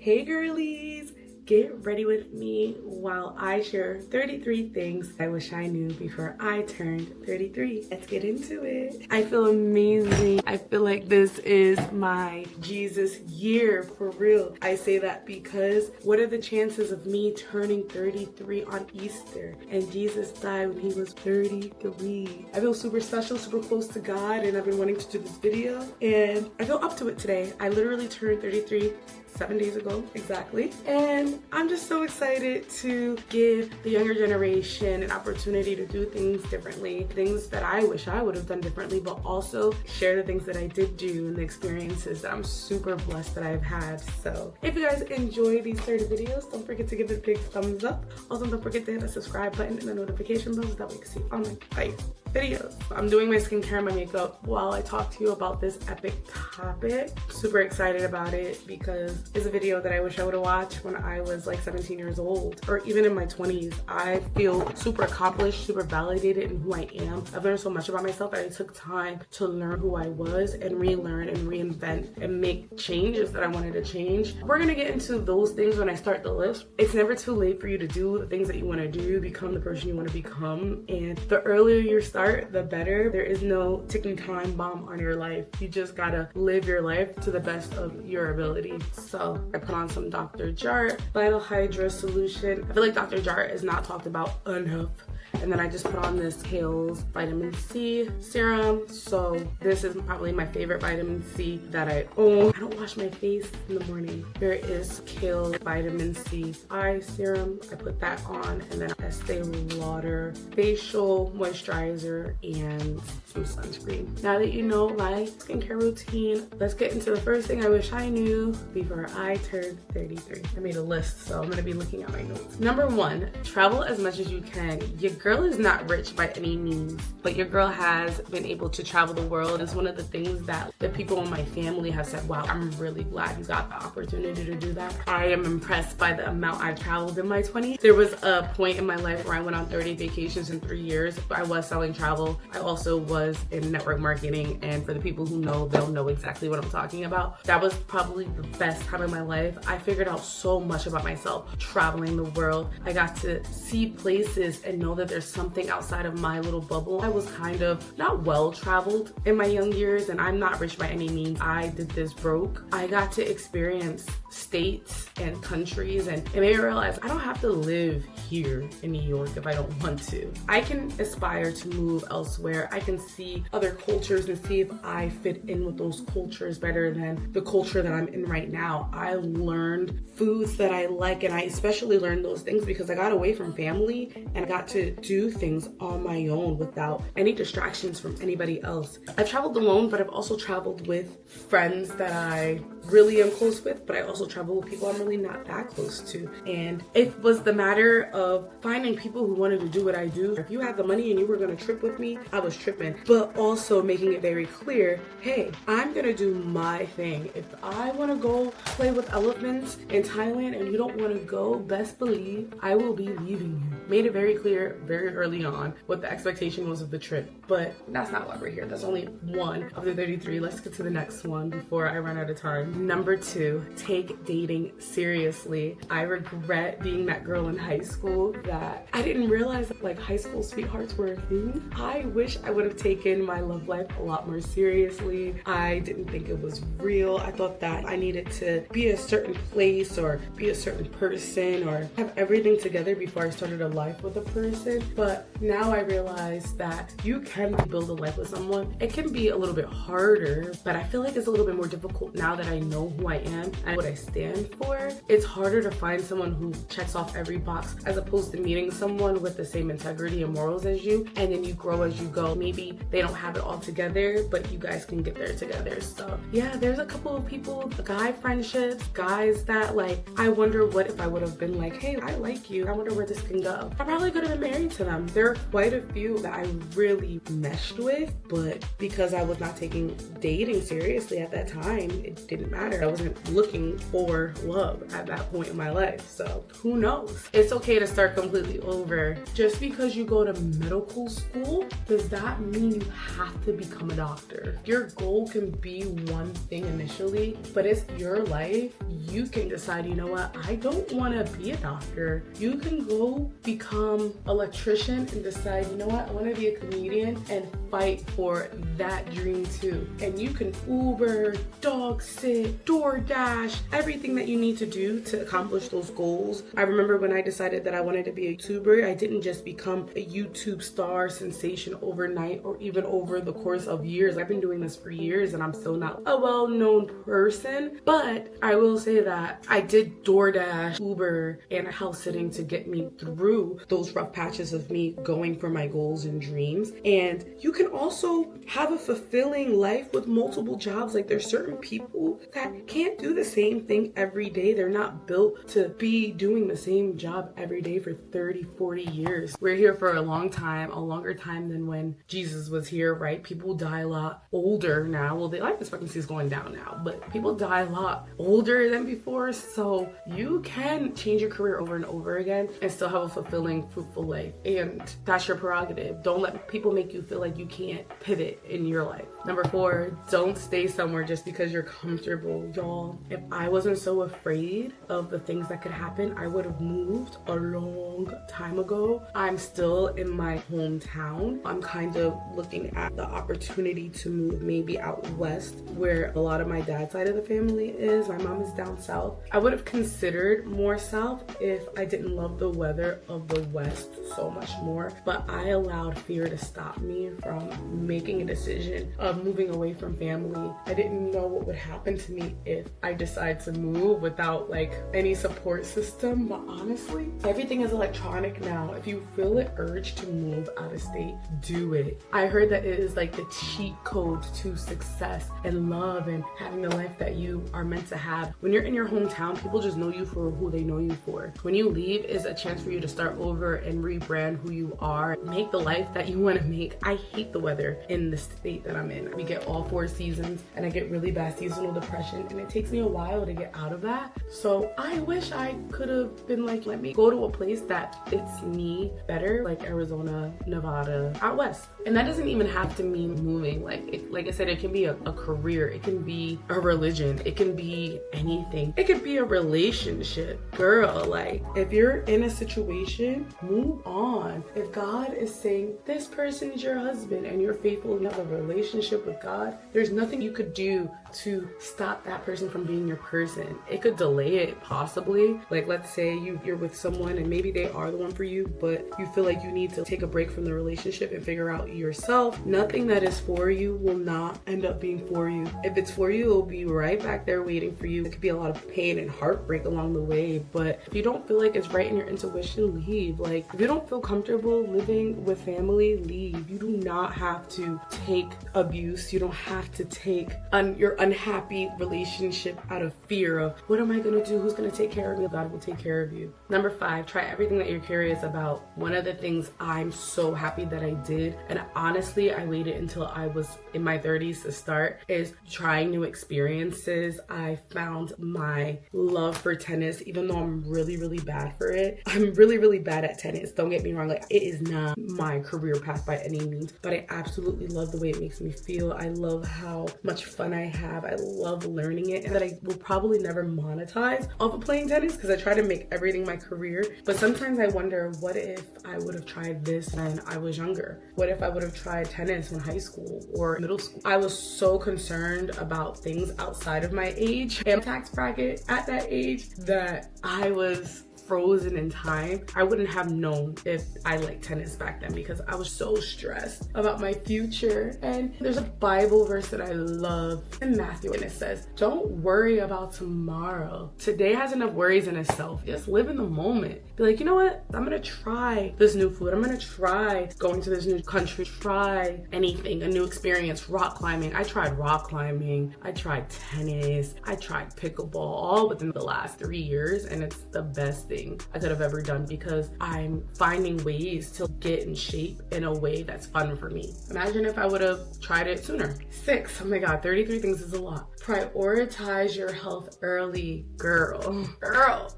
Hey girlies, get ready with me while I share 33 things I wish I knew before I turned 33. Let's get into it. I feel amazing. I feel like this is my Jesus year for real. I say that because what are the chances of me turning 33 on Easter? And Jesus died when he was 33. I feel super special, super close to God, and I've been wanting to do this video and I feel up to it today. I literally turned 33 7 days ago exactly, and I'm just so excited to give the younger generation an opportunity to do things differently, things that I wish I would have done differently, but also share the things that I did do and the experiences that I'm super blessed that I've had. So if you guys enjoy these 30 videos, don't forget to give it a big thumbs up. Also, don't forget to hit the subscribe button and the notification bell so that way you can see all my videos. I'm doing my skincare and my makeup while I talk to you about this epic topic. Super excited about it because it's a video that I wish I would have watched when I was like 17 years old or even in my 20s. I feel super accomplished, super validated in who I am. I've learned so much about myself and I took time to learn who I was and relearn and reinvent and make changes that I wanted to change. We're gonna get into those things when I start the list. It's never too late for you to do the things that you want to do, become the person you want to become, and the earlier you start, the better. There is no ticking time bomb on your life. You just gotta live your life to the best of your ability. So I put on some Dr. Jart Vital Hydra Solution. I feel like Dr. Jart is not talked about enough. And then I just put on this Kiehl's Vitamin C Serum. So this is probably my favorite vitamin C that I own. I don't wash my face in the morning. There is Kiehl's Vitamin C Eye Serum. I put that on, and then Estee Lauder Facial Moisturizer and some sunscreen. Now that you know my skincare routine, let's get into the first thing I wish I knew before I turned 33. I made a list, so I'm gonna be looking at my notes. Number 1, travel as much as you can. Your girl is not rich by any means, but your girl has been able to travel the world. It's one of the things that the people in my family have said, wow, I'm really glad you got the opportunity to do that. I am impressed by the amount I've traveled in my 20s. There was a point in my life where I went on 30 vacations in 3 years. I was selling travel. I also was in network marketing, and for the people who know, they'll know exactly what I'm talking about. That was probably the best time of my life. I figured out so much about myself traveling the world. I got to see places and know that there's something outside of my little bubble. I was kind of not well traveled in my young years, and I'm not rich by any means. I did this broke. I got to experience states and countries, and it made me realize I don't have to live here in New York if I don't want to. I can aspire to move elsewhere. I can see other cultures and see if I fit in with those cultures better than the culture that I'm in right now. I learned foods that I like, and I especially learned those things because I got away from family and I got to do things on my own without any distractions from anybody else. I've traveled alone, but I've also traveled with friends that I really am close with, but I also travel with people I'm really not that close to. And it was the matter of finding people who wanted to do what I do. If you had the money and you were gonna trip with me, I was tripping, but also making it very clear, hey, I'm gonna do my thing. If I wanna go play with elephants in Thailand and you don't wanna go, best believe I will be leaving you. Made it very clear very early on what the expectation was of the trip, but that's not why we're here. That's only one of the 33. Let's get to the next one before I run out of time. Number 2, take dating seriously. I regret being that girl in high school that I didn't realize that like high school sweethearts were a thing. I wish I would have taken my love life a lot more seriously. I didn't think it was real. I thought that I needed to be a certain place or be a certain person or have everything together before I started a life with a person. But now I realize that you can build a life with someone. It can be a little bit harder, but I feel like it's a little bit more difficult now that I know who I am and what I stand for. It's harder to find someone who checks off every box as opposed to meeting someone with the same integrity and morals as you, and then you grow as you go. Maybe they don't have it all together, but you guys can get there together. So yeah, there's a couple of people, guy friendships, guys that like, I wonder what if I would have been like, hey, I like you. I wonder where this can go. I probably could have been married into them. There are quite a few that I really meshed with, but because I was not taking dating seriously at that time, it didn't matter. I wasn't looking for love at that point in my life. So who knows? It's okay to start completely over. Just because you go to medical school, does that mean you have to become a doctor? Your goal can be one thing initially, but it's your life. You can decide, you know what, I don't want to be a doctor. You can go become an electrician and decide, you know what, I want to be a comedian and fight for that dream too. And you can Uber, dog sit, DoorDash, everything that you need to do to accomplish those goals. I remember when I decided that I wanted to be a YouTuber, I didn't just become a YouTube star sensation overnight or even over the course of years. I've been doing this for years and I'm still not a well-known person, but I will say that I did DoorDash, Uber, and house sitting to get me through those rough patches of me going for my goals and dreams. And you can also have a fulfilling life with multiple jobs. Like, there's certain people that can't do the same thing every day. They're not built to be doing the same job every day for 30, 40 years. We're here for a long time, a longer time than when Jesus was here, right? People die a lot older now. Well, the life expectancy is going down now, but people die a lot older than before. So you can change your career over and over again and still have a fulfilling, fruitful life. And that's your prerogative. Don't let people make you feel like you can't pivot in your life. Number 4, don't stay somewhere just because you're comfortable. Y'all, if I wasn't so afraid of the things that could happen, I would have moved a long time ago. I'm still in my hometown. I'm kind of looking at the opportunity to move maybe out west where a lot of my dad's side of the family is. My mom is down south. I would have considered more south if I didn't love the weather of the west so much more, but I allowed fear to stop me from making a decision of moving away from family. I didn't know what would happen to me if I decide to move without like any support system, but honestly, everything is electronic now. If you feel the urge to move out of state, do it. I heard that it is like the cheat code to success and love and having the life that you are meant to have. When you're in your hometown, people just know you for who they know you for. When you leave, is a chance for you to start over and rebrand who you are, make the life that you want to make. I hate the weather in the state that I'm in. We get all 4 seasons and I get really bad seasonal depression, and it takes me a while to get out of that. So I wish I could have been like, let me go to a place that fits me better, like Arizona, Nevada, out west. And that doesn't even have to mean moving. Like I said, it can be a career, it can be a religion, it can be anything. It could be a relationship. Girl, like, if you're in a situation, move on. If God is saying this person is your husband and you're faithful and you have a relationship with God, there's nothing you could do to stop that person from being your person. It could delay it possibly. Like, let's say you're with someone and maybe they are the one for you, but you feel like you need to take a break from the relationship and figure out yourself. Nothing that is for you will not end up being for you. If it's for you, it'll be right back there waiting for you. It could be a lot of pain and heartbreak along the way, but if you don't feel like it's right in your intuition, leave. Like, if you don't feel comfortable living with family, leave. You do not have to take abuse. You don't have to take your unhappy relationship out of fear of, what am I gonna do? Who's gonna take care of me? God will take care of you. Number 5, try everything that you're curious about. One of the things I'm so happy that I did, and honestly, I waited until I was in my 30s to start, is trying new experiences. I found my love for tennis, even though I'm really, really bad for it. I'm really, really bad at tennis. Don't get me wrong. Like, it is not my career path by any means, but I absolutely love the way it makes me feel. I love how much fun I have. I love learning it, and that I will probably never monetize off of playing tennis because I try to make everything my career. But sometimes I wonder, what if I would have tried this when I was younger? What if I would have tried tennis in high school or middle school? I was so concerned about things outside of my age and tax bracket at that age that I was frozen in time. I wouldn't have known if I liked tennis back then because I was so stressed about my future. And there's a Bible verse that I love in Matthew, and it says, don't worry about tomorrow. Today has enough worries in itself. Just live in the moment. Be like, you know what? I'm gonna try this new food. I'm gonna try going to this new country. Try anything, a new experience. Rock climbing. I tried rock climbing. I tried tennis. I tried pickleball all within the last 3 years, and it's the best thing. thing I could have ever done because I'm finding ways to get in shape in a way that's fun for me. Imagine if I would have tried it sooner. 6, oh my God, 33 things is a lot. Prioritize your health early, girl.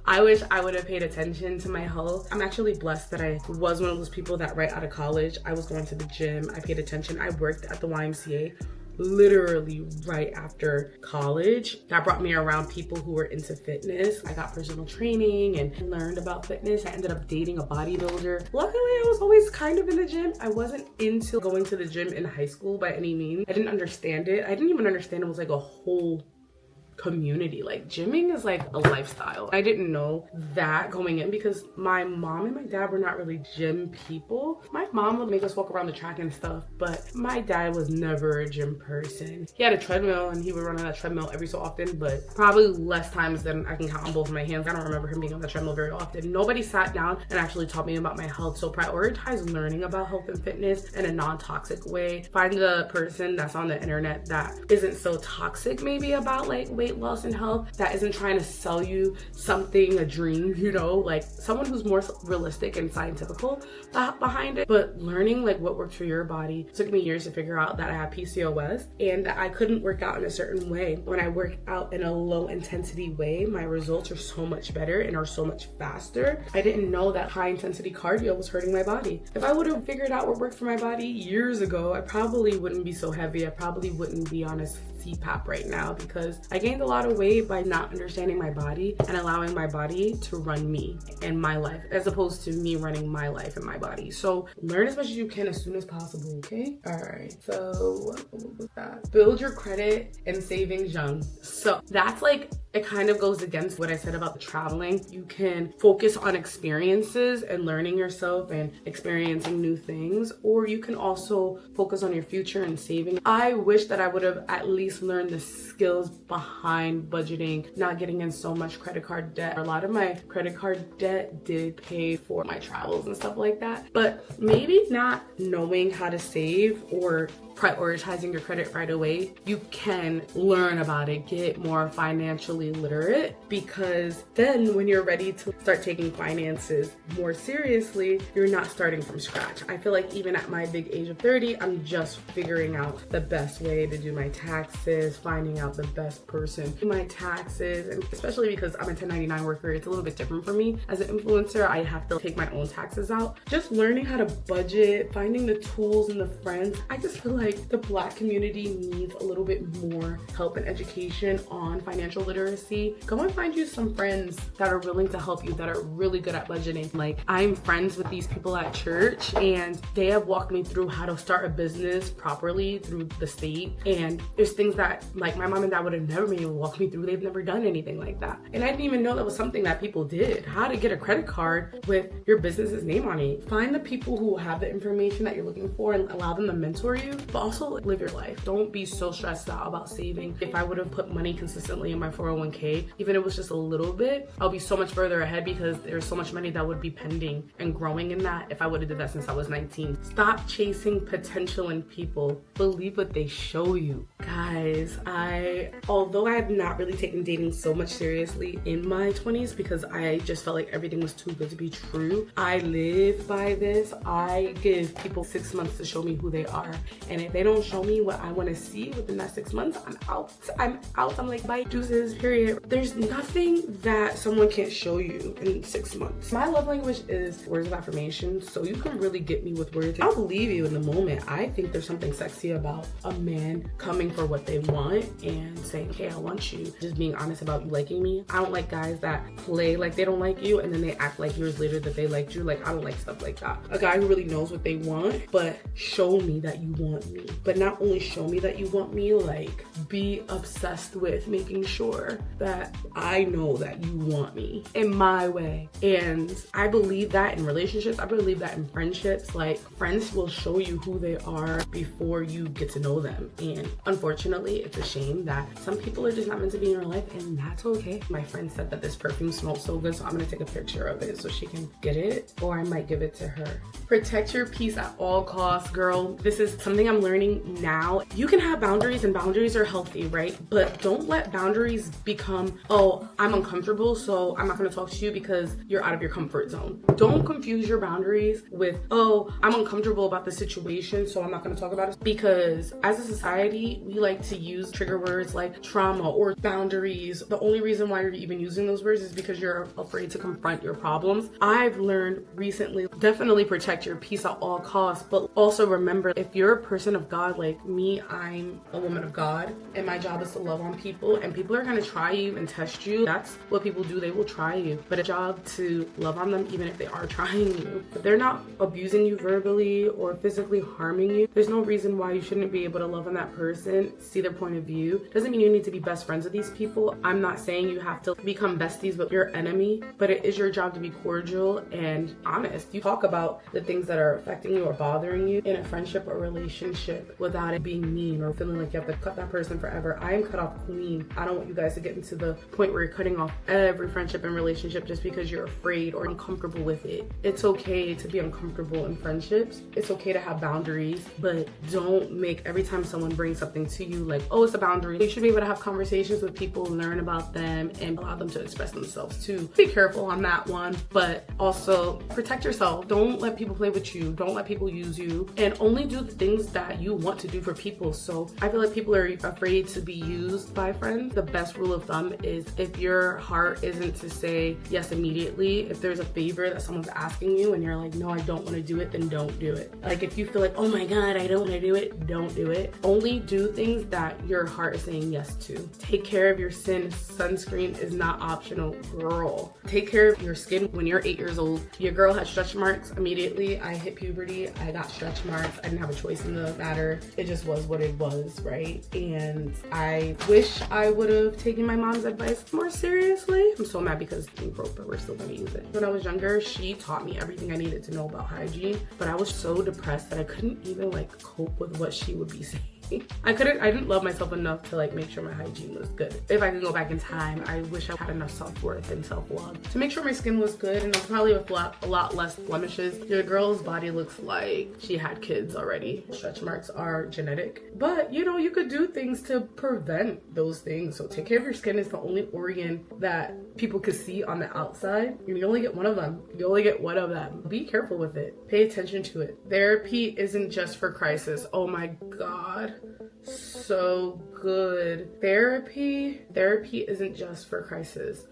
I wish I would have paid attention to my health. I'm actually blessed that I was one of those people that right out of college, I was going to the gym, I paid attention. I worked at the YMCA literally right after college. That brought me around people who were into fitness. I got personal training and learned about fitness. I ended up dating a bodybuilder. Luckily, I was always kind of in the gym. I wasn't into going to the gym in high school by any means. I didn't understand it. I didn't even understand it was like a whole community. Like, gymming is like a lifestyle. I didn't know that going in because my mom and my dad were not really gym people. My mom would make us walk around the track and stuff, but my dad was never a gym person. He had a treadmill and he would run on that treadmill every so often, but probably less times than I can count on both of my hands. I don't remember him being on the treadmill very often. Nobody sat down and actually taught me about my health. So prioritize learning about health and fitness in a non-toxic way. Find the person that's on the internet that isn't so toxic maybe about like weight loss and health, that isn't trying to sell you something, a dream, you know, like someone who's more realistic and scientifical behind it. But learning like what works for your body. It took me years to figure out that I have PCOS and that I couldn't work out in a certain way. When I work out in a low intensity way, my results are so much better and are so much faster. I didn't know that high intensity cardio was hurting my body. If I would have figured out what worked for my body years ago, I probably wouldn't be so heavy. I probably wouldn't be on a CPAP right now because I gained a lot of weight by not understanding my body and allowing my body to run me and my life as opposed to me running my life and my body. So learn as much as you can as soon as possible, okay? All right, so what was that? Build your credit and savings young. So that's like, it kind of goes against what I said about the traveling. You can focus on experiences and learning yourself and experiencing new things, or you can also focus on your future and saving. I wish that I would have at least learned the skills behind budgeting, not getting in so much credit card debt. A lot of my credit card debt did pay for my travels and stuff like that, but maybe not knowing how to save or prioritizing your credit right away, you can learn about it, get more financially literate, because then when you're ready to start taking finances more seriously, you're not starting from scratch. I feel like even at my big age of 30, I'm just figuring out the best way to do my taxes, finding out the best person to do my taxes, and especially because I'm a 1099 worker, it's a little bit different for me. As an influencer, I have to take my own taxes out. Just learning how to budget, finding the tools and the friends. I just feel like the Black community needs a little bit more help and education on financial literacy. Go and find you some friends that are willing to help you, that are really good at budgeting. Like, I'm friends with these people at church and they have walked me through how to start a business properly through the state. And there's things that like my mom and dad would have never been able to walk me through. They've never done anything like that. And I didn't even know that was something that people did. How to get a credit card with your business's name on it. Find the people who have the information that you're looking for and allow them to mentor you, but also live your life. Don't be so stressed out about saving. If I would have put money consistently in my 401k, even if it was just a little bit, I'll be so much further ahead because there's so much money that would be pending and growing in that if I would have did that since I was 19. Stop chasing potential in people. Believe what they show you. Guys, although I have not really taken dating so much seriously in my 20s because I just felt like everything was too good to be true, I live by this. I give people 6 months to show me who they are. And if they don't show me what I want to see within that 6 months, I'm out. I'm like, bye, deuces, period. There's nothing that someone can't show you in 6 months. My love language is words of affirmation, so you can really get me with words. I'll believe you in the moment. I think there's something sexy about a man coming for what they want and saying, hey, I want you. Just being honest about you liking me. I don't like guys that play like they don't like you and then they act like years later that they liked you. Like, I don't like stuff like that. A guy who really knows what they want, but show me that you want me. But not only show me that you want me, like, be obsessed with making sure that I know that you want me in my way. And I believe that in relationships. I believe that in friendships. Like, friends will show you who they are before you get to know them. And unfortunately, unfortunately, it's a shame that some people are just not meant to be in your life, and that's okay. My friend said that this perfume smells so good, so I'm gonna take a picture of it so she can get it, or I might give it to her. Protect your peace at all costs, girl. This is something I'm learning now. You can have boundaries, and boundaries are healthy, right? But don't let boundaries become, oh, I'm uncomfortable, so I'm not gonna talk to you because you're out of your comfort zone. Don't confuse your boundaries with, oh, I'm uncomfortable about the situation, so I'm not gonna talk about it. Because as a society, we like to use trigger words like trauma or boundaries. The only reason why you're even using those words is because you're afraid to confront your problems. I've learned recently, definitely protect your peace at all costs, but also remember, if you're a person of God like me, I'm a woman of God, and my job is to love on people, and people are gonna try you and test you. That's what people do, they will try you. But a job to love on them even if they are trying you. If they're not abusing you verbally or physically harming you, there's no reason why you shouldn't be able to love on that person, see their point of view. Doesn't mean you need to be best friends with these people. I'm not saying you have to become besties with your enemy, but it is your job to be cordial and honest. You talk about the things that are affecting you or bothering you in a friendship or relationship without it being mean or feeling like you have to cut that person forever. I am cut off queen. I don't want you guys to get into the point where you're cutting off every friendship and relationship just because you're afraid or uncomfortable with it. It's okay to be uncomfortable in friendships. It's okay to have boundaries, but don't make every time someone brings something to you like, oh, it's a boundary. You should be able to have conversations with people, learn about them, and allow them to express themselves too. Be careful on that one, but also protect yourself. Don't let people play with you. Don't let people use you, and only do the things that you want to do for people. So I feel like people are afraid to be used by friends. The best rule of thumb is if your heart isn't to say yes immediately, if there's a favor that someone's asking you and you're like, no, I don't want to do it, then don't do it. Like if you feel like, oh my God, I don't want to do it, don't do it. Only do things that your heart is saying yes to. Take care of your skin. Sunscreen is not optional, girl. Take care of your skin. When you're 8 years old, your girl had stretch marks immediately. I hit puberty, I got stretch marks. I didn't have a choice in the matter. It just was what it was, right? And I wish I would have taken my mom's advice more seriously. I'm so mad because we broke, but we're still gonna use it. When I was younger, she taught me everything I needed to know about hygiene, but I was so depressed that I couldn't even like cope with what she would be saying. I didn't love myself enough to like make sure my hygiene was good. If I could go back in time, I wish I had enough self-worth and self-love to make sure my skin was good and probably with a lot less blemishes. Your girl's body looks like she had kids already. Stretch marks are genetic, but you know, you could do things to prevent those things. So take care of your skin. It's the only organ that people could see on the outside. You only get one of them. You only get one of them. Be careful with it. Pay attention to it. Therapy isn't just for crisis. Oh my God. So good. Therapy isn't just for crisis.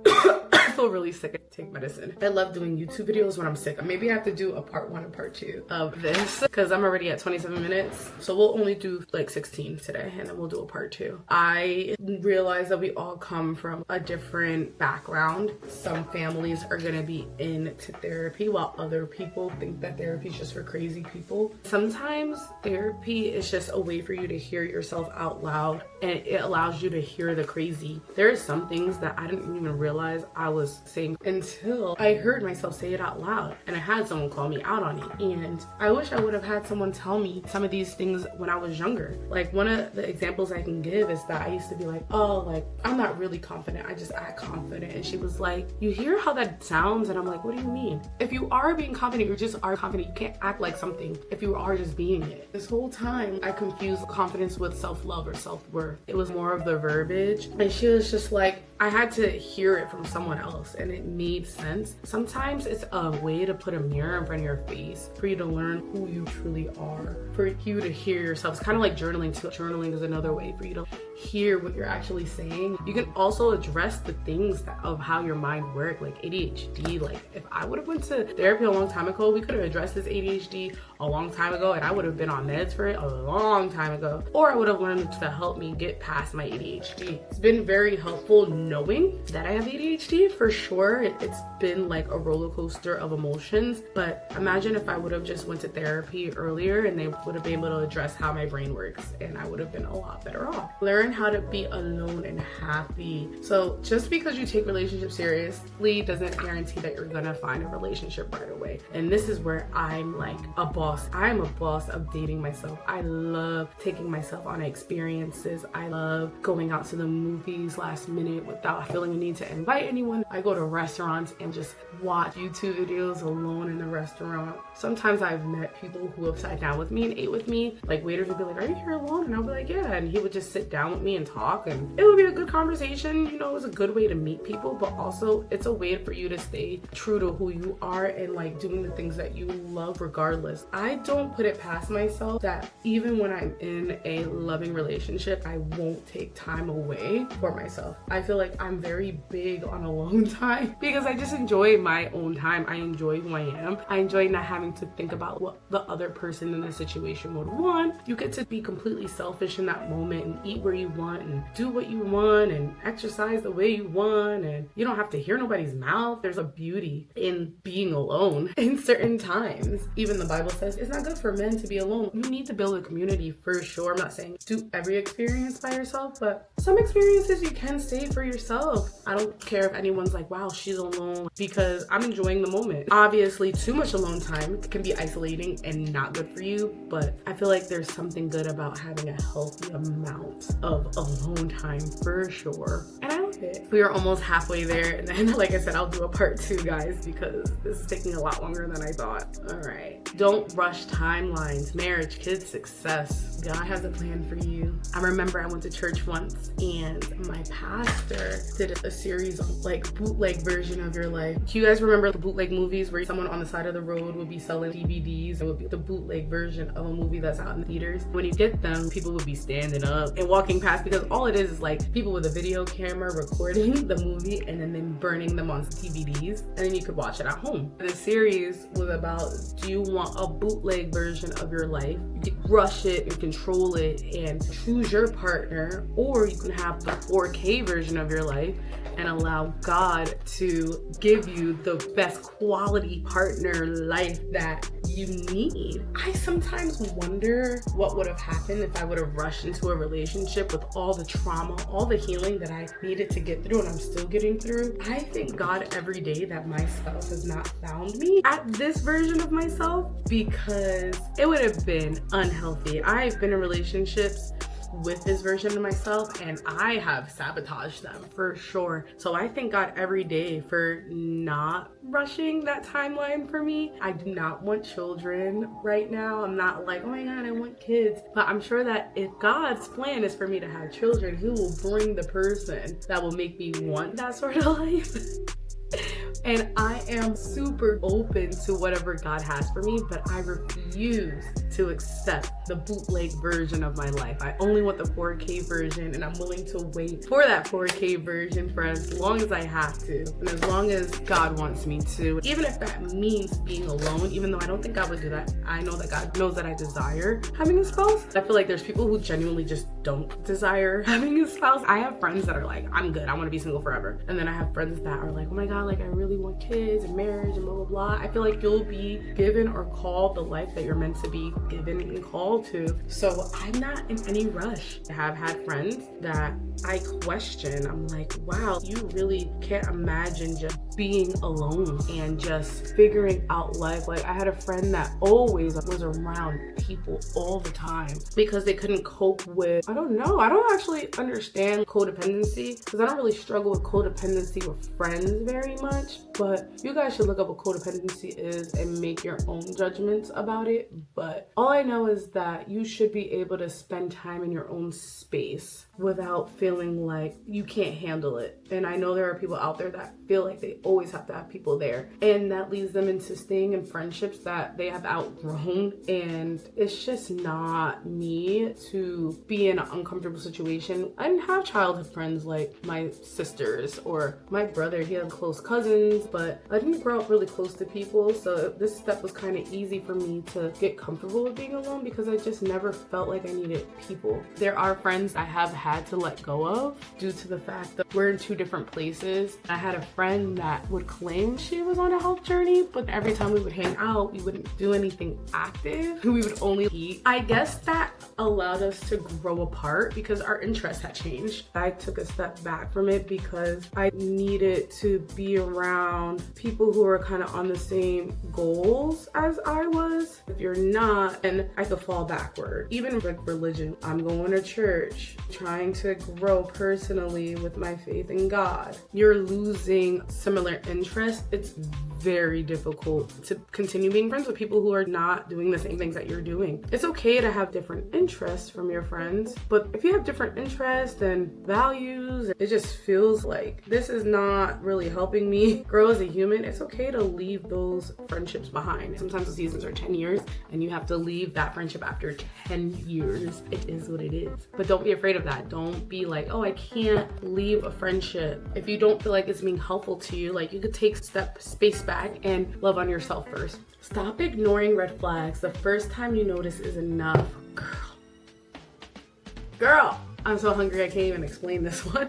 I feel really sick. I take medicine. I love doing YouTube videos when I'm sick. Maybe I have to do a part 1 and part 2 of this because I'm already at 27 minutes. So we'll only do like 16 today and then we'll do a part 2. I realize that we all come from a different background. Some families are going to be into therapy while other people think that therapy is just for crazy people. Sometimes therapy is just a way for you to hear yourself out loud and it allows you to hear the crazy. There are some things that I didn't even realize I was saying until I heard myself say it out loud and I had someone call me out on it. And I wish I would have had someone tell me some of these things when I was younger. Like one of the examples I can give is that I used to be like, oh, like I'm not really confident, I just act confident. And she was like, you hear how that sounds? And I'm like, what do you mean? If you are being confident, you just are confident. You can't act like something if you are just being it. This whole time I confused confidence with self-love or self-worth. It was more of the verbiage. And she was just like, I had to hear it from someone else and it made sense. Sometimes it's a way to put a mirror in front of your face for you to learn who you truly are, for you to hear yourself. It's kind of like journaling too. Journaling is another way for you to hear what you're actually saying. You can also address the things of how your mind works, like ADHD. Like if I would have went to therapy a long time ago, we could have addressed this ADHD a long time ago and I would have been on meds for it a long time ago. Or I would have learned to help me get past my ADHD. It's been very helpful knowing that I have ADHD for sure. It's been like a roller coaster of emotions, but imagine if I would have just went to therapy earlier and they would have been able to address how my brain works and I would have been a lot better off. Learn learn how to be alone and happy. So just because you take relationships seriously doesn't guarantee that you're gonna find a relationship right away. And this is where I'm like a boss. I'm a boss of dating myself. I love taking myself on experiences. I love going out to the movies last minute without feeling a need to invite anyone. I go to restaurants and just watch YouTube videos alone in the restaurant. Sometimes I've met people who have sat down with me and ate with me. Like waiters would be like, "Are you here alone?" And I'll be like, "Yeah." And he would just sit down with me and talk, and it would be a good conversation. You know, it was a good way to meet people, but also it's a way for you to stay true to who you are and like doing the things that you love regardless. I don't put it past myself that even when I'm in a loving relationship, I won't take time away for myself. I feel like I'm very big on alone time because I just enjoy my own time. I enjoy who I am. I enjoy not having to think about what the other person in the situation would want. You get to be completely selfish in that moment and eat where you want and do what you want and exercise the way you want, and you don't have to hear nobody's mouth. There's a beauty in being alone in certain times. Even the Bible says it's not good for men to be alone. You need to build a community for sure. I'm not saying do every experience by yourself, but some experiences you can stay for yourself. I don't care if anyone's like, "Wow, she's alone," because I'm enjoying the moment. Obviously, too much alone time can be isolating and not good for you, but I feel like there's something good about having a healthy amount of alone time for sure. And I love it. We are almost halfway there, and then like I said, I'll do a part 2, guys, because this is taking a lot longer than I thought. All right. Don't rush timelines. Marriage, kids, success. God has a plan for you. I remember I went to church once and my pastor did a series on like bootleg version of your life. Do you guys remember the bootleg movies where someone on the side of the road would be selling DVDs? It would be the bootleg version of a movie that's out in theaters. When you get them, people would be standing up and walking past because all it is like people with a video camera recording the movie and then burning them on DVDs, and then you could watch it at home. The series was about, do you want a bootleg version of your life? You can rush it and control it and choose your partner, or you can have the 4K version of your life and allow God to give you the best quality partner life that you need. I sometimes wonder what would have happened if I would have rushed into a relationship with all the trauma, all the healing that I needed to get through and I'm still getting through. I thank God every day that my spouse has not found me at this version of myself, because it would have been unhealthy. I've been in relationships with this version of myself and I have sabotaged them for sure. So I thank God every day for not rushing that timeline for me. I do not want children right now. I'm not like, oh my God, I want kids. But I'm sure that if God's plan is for me to have children, He will bring the person that will make me want that sort of life. And I am super open to whatever God has for me, but I refuse to accept the bootleg version of my life. I only want the 4K version, and I'm willing to wait for that 4K version for as long as I have to, and as long as God wants me to. Even if that means being alone, even though I don't think God would do that, I know that God knows that I desire having a spouse. I feel like there's people who genuinely just don't desire having a spouse. I have friends that are like, I'm good, I want to be single forever. And then I have friends that are like, oh my God, like I really want kids and marriage and blah, blah, blah. I feel like you'll be given or called the life that you're meant to be given and called to. So I'm not in any rush. I have had friends that I question. I'm like, wow, you really can't imagine just being alone and just figuring out life. Like I had a friend that always was around people all the time because they couldn't cope with, I don't know, I don't actually understand codependency, because I don't really struggle with codependency with friends very much, but you guys should look up what codependency is and make your own judgments about it. But all I know is that you should be able to spend time in your own space without feeling like you can't handle it. And I know there are people out there that feel like they always have to have people there, and that leads them into staying in friendships that they have outgrown. And it's just not me to be in an uncomfortable situation. I didn't have childhood friends like my sisters or my brother. He had close cousins, but I didn't grow up really close to people. So this step was kind of easy for me to get comfortable with being alone because I just never felt like I needed people. There are friends I have had to let go of due to the fact that we're in two different places. I had a friend that that would claim she was on a health journey, but every time we would hang out, we wouldn't do anything active. We would only eat. I guess that allowed us to grow apart because our interests had changed. I took a step back from it because I needed to be around people who are kind of on the same goals as I was. If you're not, then I could fall backward. Even with religion, I'm going to church, trying to grow personally with my faith in God. You're losing similar interests. It's very difficult to continue being friends with people who are not doing the same things that you're doing. It's okay to have different interests from your friends, but if you have different interests and values, it just feels like this is not really helping me grow as a human. It's okay to leave those friendships behind. Sometimes the seasons are 10 years and you have to leave that friendship after 10 years. It is what it is. But don't be afraid of that. Don't be like, oh, I can't leave a friendship. If you don't feel like it's being helpful to you, like you could take space back and love on yourself first. Stop ignoring red flags. The first time you notice is enough. Girl, I'm so hungry I can't even explain this one.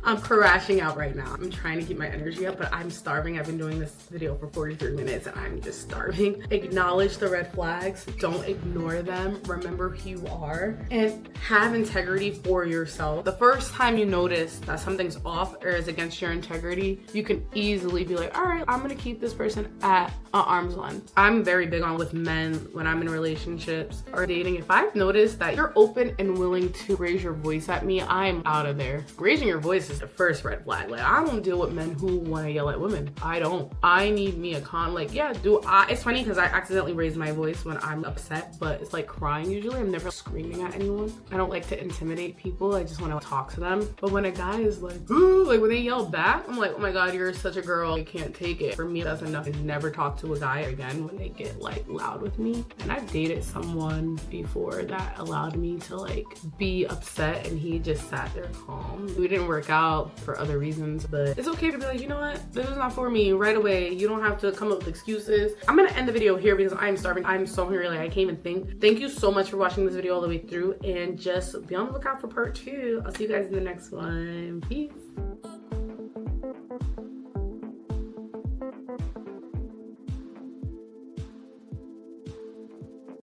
I'm crashing out right now. I'm trying to keep my energy up, but I'm starving. I've been doing this video for 43 minutes and I'm just starving. Acknowledge the red flags. Don't ignore them. Remember who you are and have integrity for yourself. The first time you notice that something's off or is against your integrity, you can easily be like, all right, I'm gonna keep this person at an arm's length. I'm very big on with men when I'm in relationships or dating. If I've noticed that you're open and willing to raise your voice at me, I'm out of there. Raising your voice is the first red flag. Like, I don't deal with men who want to yell at women. I don't. I need me a it's funny because I accidentally raise my voice when I'm upset, but it's like crying usually. I'm never screaming at anyone. I don't like to intimidate people. I just want to talk to them. But when a guy is like, ooh, like when they yell back, I'm like, oh my God, you're such a girl. I can't take it. For me, that's enough. I never talk to a guy again when they get like loud with me. And I've dated someone before that allowed me to like be upset and he just sat there calm. We didn't work out for other reasons, but it's okay to be like, you know what, this is not for me right away. You don't have to come up with excuses. I'm gonna end the video here because I'm starving. I'm so hungry, like I can't even think. Thank you so much for watching this video all the way through and just be on the lookout for part 2. I'll see you guys in the next one. Peace.